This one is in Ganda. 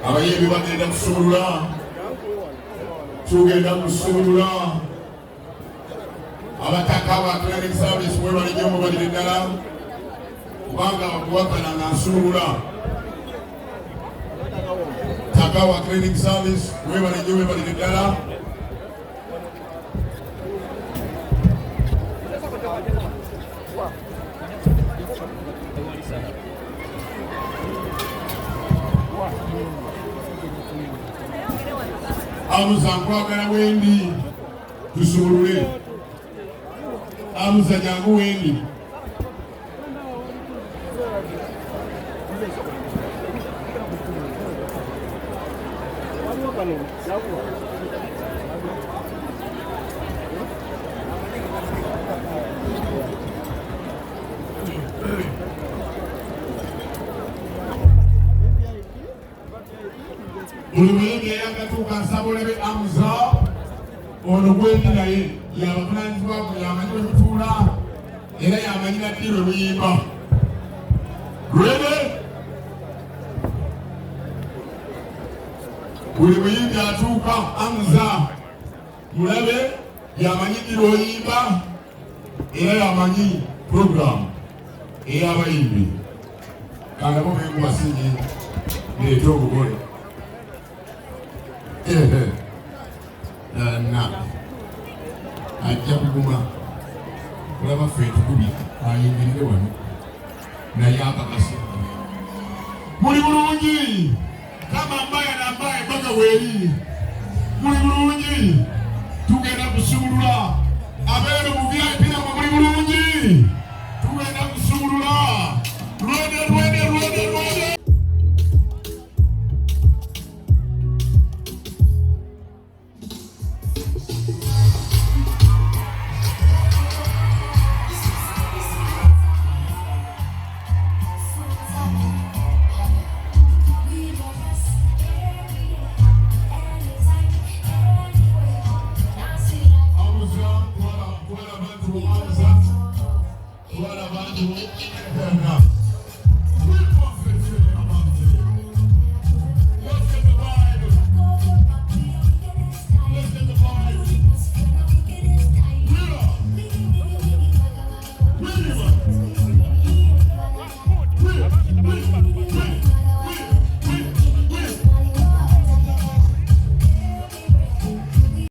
Abayiimbi bagenda kusumulula tugenda kusumulula abataka abakulira service mwe balijjo mubalire ddala kubanga okuwakana nga nsumulula taka wa cleaning service mwe balijjo mubalire ddala amuza nkwagala wendi tusumulule amuza jangu wendi Mulumuyimbi yakatuuka nsabulebe amuza ono gwendi naye yabavunaanyizibwa yamanyi wetutuula era yamanyi naddi lwe luyimba lwebe buli muyimbi atuuka amuza mulabe yamanyi ddi lwoyimba era yamanyi programu ey'abayimbi kandabo bengubasinyi leeta obugole na ajja kuguma olaba ffe tukubi ayimbirire wano naye akakasi muli bulungi kama mbaya na mbaya mpaka weeri muli bulungi tugenda kusumulula abeere mu VIP namwe muli bulungi tugenda kusumulula rwede